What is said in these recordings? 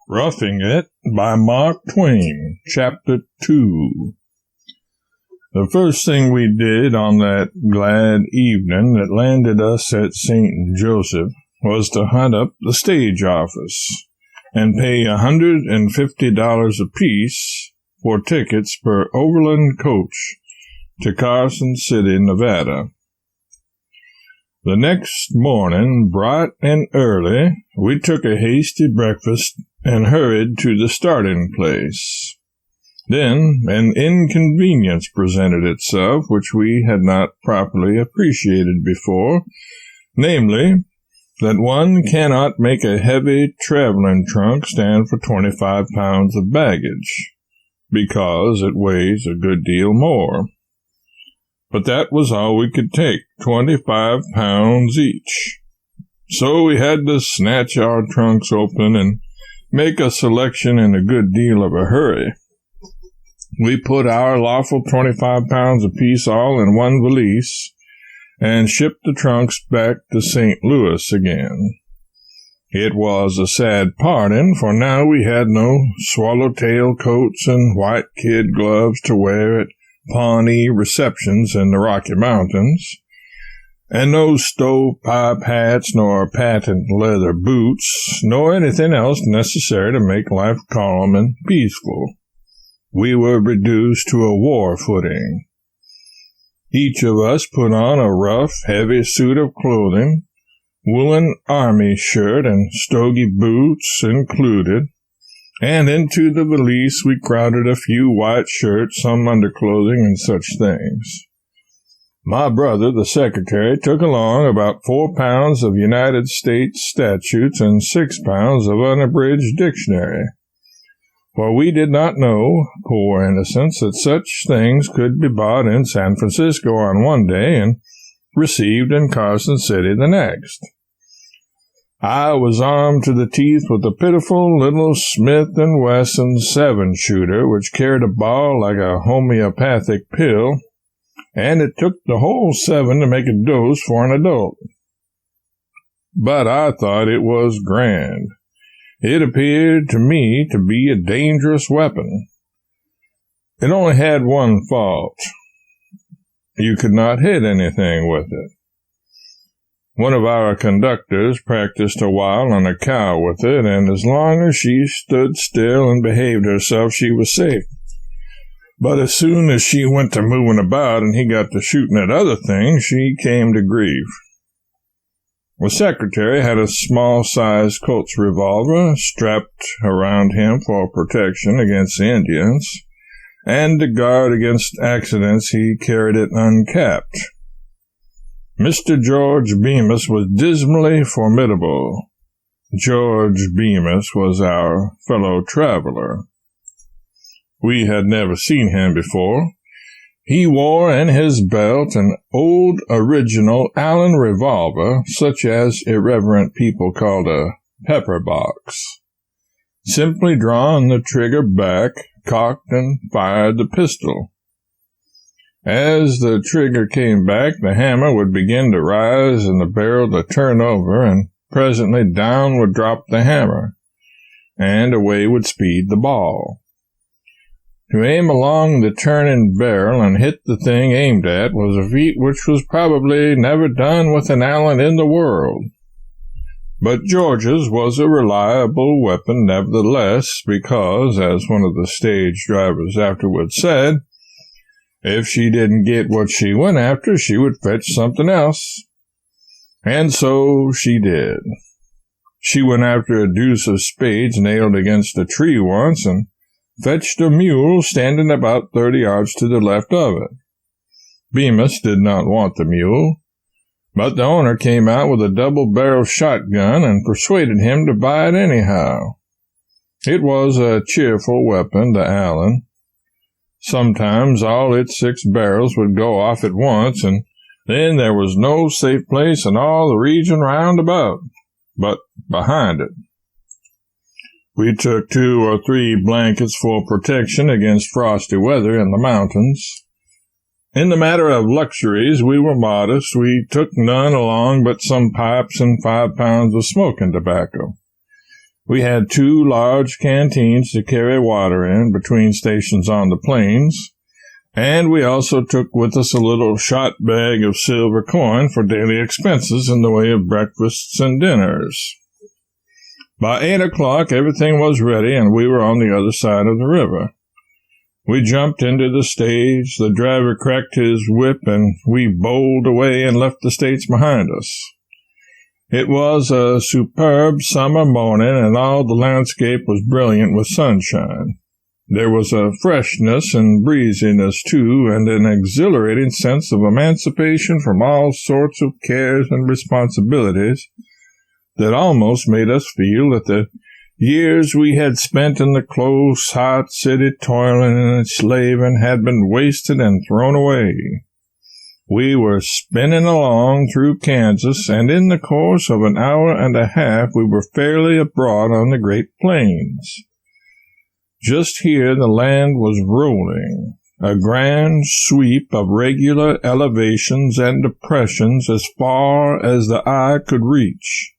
Roughing It by Mark Twain, Chapter 2. The first thing we did on that glad evening that landed us at St. Joseph was to hunt up the stage office and pay $150 apiece for tickets per overland coach to Carson City, Nevada. The next morning, bright and early, we took a hasty breakfast and hurried to the starting place. Then an inconvenience presented itself which we had not properly appreciated before, namely, that one cannot make a heavy traveling trunk stand for 25 pounds of baggage, because it weighs a good deal more. But that was all we could take, 25 pounds each. So we had to snatch our trunks open and make a selection in a good deal of a hurry. We put our lawful 25 pounds apiece all in one valise and shipped the trunks back to St. Louis again. It was a sad parting, for now we had no swallowtail coats and white kid gloves to wear at Pawnee receptions in the Rocky Mountains, and no stovepipe hats nor patent leather boots, nor anything else necessary to make life calm and peaceful. We were reduced to a war footing. Each of us put on a rough, heavy suit of clothing, woolen army shirt and stogie boots included, and into the valise we crowded a few white shirts, some underclothing, and such things. My brother, the secretary, took along about 4 pounds of United States statutes and 6 pounds of unabridged dictionary, for we did not know, poor innocents, that such things could be bought in San Francisco on one day and received in Carson City the next. I was armed to the teeth with a pitiful little Smith & Wesson 7-shooter, which carried a ball like a homeopathic pill, and it took the whole 7 to make a dose for an adult. But I thought it was grand. It appeared to me to be a dangerous weapon. It only had one fault. You could not hit anything with it. One of our conductors practiced a while on a cow with it, and as long as she stood still and behaved herself, she was safe. But as soon as she went to moving about and he got to shooting at other things, she came to grief. The secretary had a small-sized Colt's revolver strapped around him for protection against the Indians, and to guard against accidents he carried it uncapped. Mr. George Bemis was dismally formidable. George Bemis was our fellow traveler. We had never seen him before. He wore in his belt an old original Allen revolver, such as irreverent people called a pepper box. Simply drawn the trigger back, cocked, and fired the pistol. As the trigger came back, the hammer would begin to rise and the barrel to turn over, and presently down would drop the hammer, and away would speed the ball. To aim along the turning barrel and hit the thing aimed at was a feat which was probably never done with an Allen in the world. But George's was a reliable weapon nevertheless, because, as one of the stage drivers afterward said, if she didn't get what she went after, she would fetch something else. And so she did. She went after a deuce of spades nailed against a tree once, and fetched a mule standing about 30 yards to the left of it. Bemis did not want the mule, but the owner came out with a double-barrel shotgun and persuaded him to buy it anyhow. It was a cheerful weapon, the Allen. Sometimes all its 6 barrels would go off at once, and then there was no safe place in all the region round about, but behind it. We took 2 or 3 blankets for protection against frosty weather in the mountains. In the matter of luxuries, we were modest. We took none along but some pipes and 5 pounds of smoking tobacco. We had 2 large canteens to carry water in between stations on the plains, and we also took with us a little shot bag of silver coin for daily expenses in the way of breakfasts and dinners. By 8 o'clock, everything was ready, and we were on the other side of the river. We jumped into the stage, the driver cracked his whip, and we bowled away and left the States behind us. It was a superb summer morning, and all the landscape was brilliant with sunshine. There was a freshness and breeziness, too, and an exhilarating sense of emancipation from all sorts of cares and responsibilities that almost made us feel that the years we had spent in the close, hot city toiling and slaving had been wasted and thrown away. We were spinning along through Kansas, and in the course of an hour and a half we were fairly abroad on the Great Plains. Just here the land was rolling, a grand sweep of regular elevations and depressions as far as the eye could reach,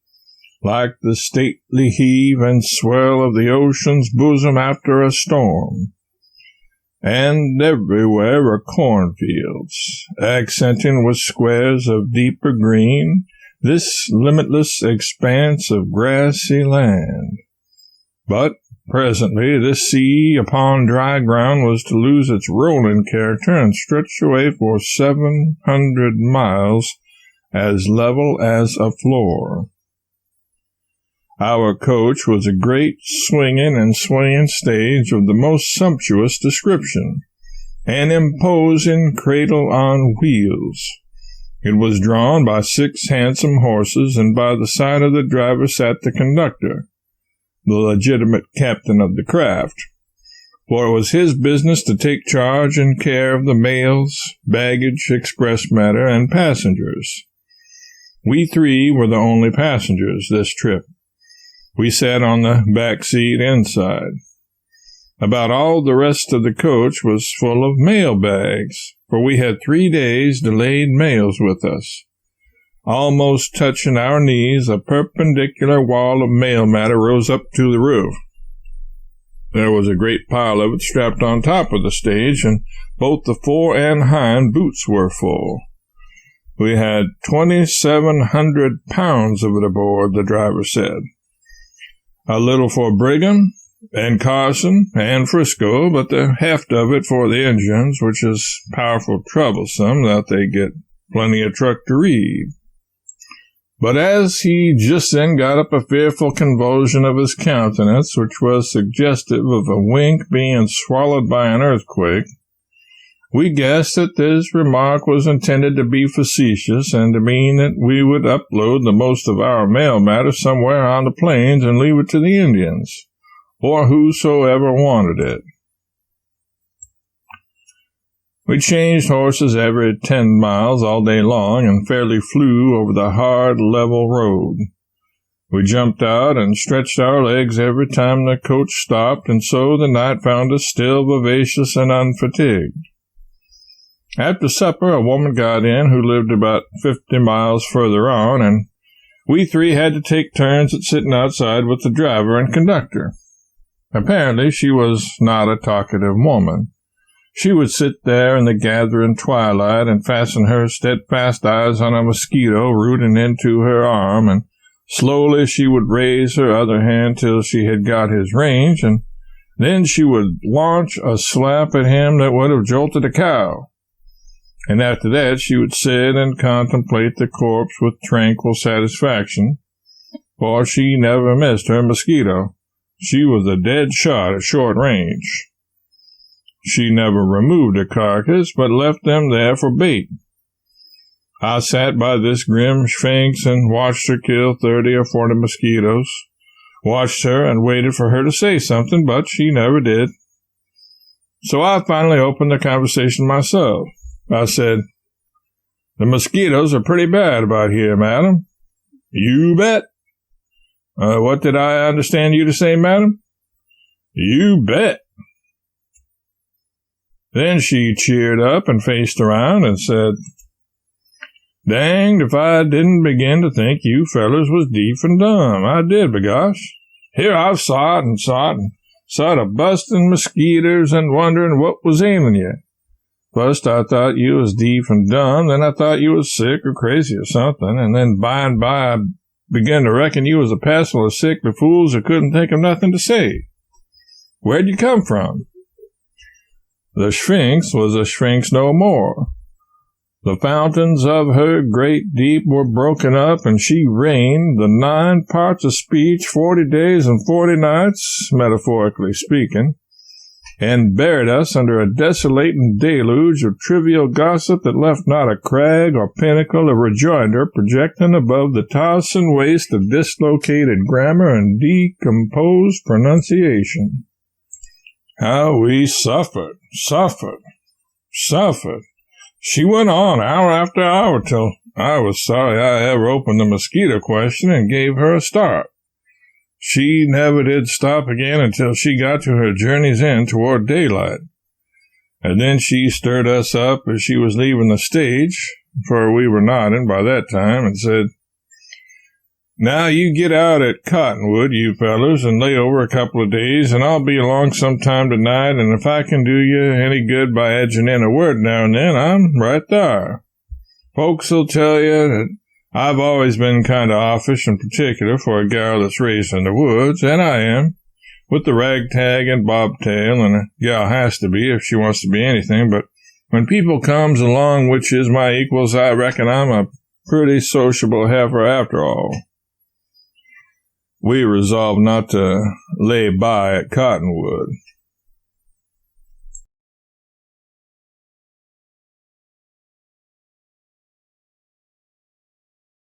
like the stately heave and swell of the ocean's bosom after a storm. And everywhere were cornfields, accenting with squares of deeper green this limitless expanse of grassy land. But presently this sea upon dry ground was to lose its rolling character and stretch away for 700 miles as level as a floor. Our coach was a great swinging and swaying stage of the most sumptuous description, an imposing cradle on wheels. It was drawn by 6 handsome horses, and by the side of the driver sat the conductor, the legitimate captain of the craft, for it was his business to take charge and care of the mails, baggage, express matter, and passengers. We 3 were the only passengers this trip. We sat on the back seat inside. About all the rest of the coach was full of mail bags, for we had 3 days' delayed mails with us. Almost touching our knees, a perpendicular wall of mail matter rose up to the roof. There was a great pile of it strapped on top of the stage, and both the fore and hind boots were full. We had 2,700 pounds of it aboard, the driver said. A little for Brigham and Carson and Frisco, but the heft of it for the engines, which is powerful troublesome that they get plenty of truck to read. But as he just then got up a fearful convulsion of his countenance, which was suggestive of a wink being swallowed by an earthquake, we guessed that this remark was intended to be facetious and to mean that we would upload the most of our mail matter somewhere on the plains and leave it to the Indians, or whosoever wanted it. We changed horses every 10 miles all day long and fairly flew over the hard, level road. We jumped out and stretched our legs every time the coach stopped, and so the night found us still vivacious and unfatigued. After supper, a woman got in who lived about 50 miles further on, and we 3 had to take turns at sitting outside with the driver and conductor. Apparently, she was not a talkative woman. She would sit there in the gathering twilight and fasten her steadfast eyes on a mosquito rooting into her arm, and slowly she would raise her other hand till she had got his range, and then she would launch a slap at him that would have jolted a cow. And after that she would sit and contemplate the corpse with tranquil satisfaction, for she never missed her mosquito. She was a dead shot at short range. She never removed a carcass, but left them there for bait. I sat by this grim sphinx and watched her kill 30 or 40 mosquitoes, watched her and waited for her to say something, but she never did. So I finally opened the conversation myself. I said, "The mosquitoes are pretty bad about here, madam." "You bet." What did I understand you to say, madam?" "You bet." Then she cheered up and faced around and said, "Danged if I didn't begin to think you fellers was deef and dumb. I did, b'gosh. Here I've sought and a busting mosquitoes and wondering what was ailing you. First I thought you was deaf and dumb, then I thought you was sick or crazy or something, and then by and by I began to reckon you was a passel of sickly fools who couldn't think of nothing to say. Where'd you come from? The Sphinx was a Sphinx no more. The fountains of her great deep were broken up, and she rained the 9 parts of speech 40 days and 40 nights, metaphorically speaking, and buried us under a desolating deluge of trivial gossip that left not a crag or pinnacle of rejoinder projecting above the tossing waste of dislocated grammar and decomposed pronunciation. How we suffered. She went on hour after hour till I was sorry I ever opened the mosquito question and gave her a start. She never did stop again until she got to her journey's end toward daylight. And then she stirred us up as she was leaving the stage, for we were nodding by that time, and said, "Now you get out at Cottonwood, you fellows, and lay over a couple of days, and I'll be along sometime tonight, and if I can do you any good by edging in a word now and then, I'm right there. Folks'll tell you that I've always been kind of offish and particular for a gal that's raised in the woods, and I am, with the ragtag and bobtail, and a gal has to be if she wants to be anything, but when people comes along which is my equals, I reckon I'm a pretty sociable heifer after all." We resolved not to lay by at Cottonwood.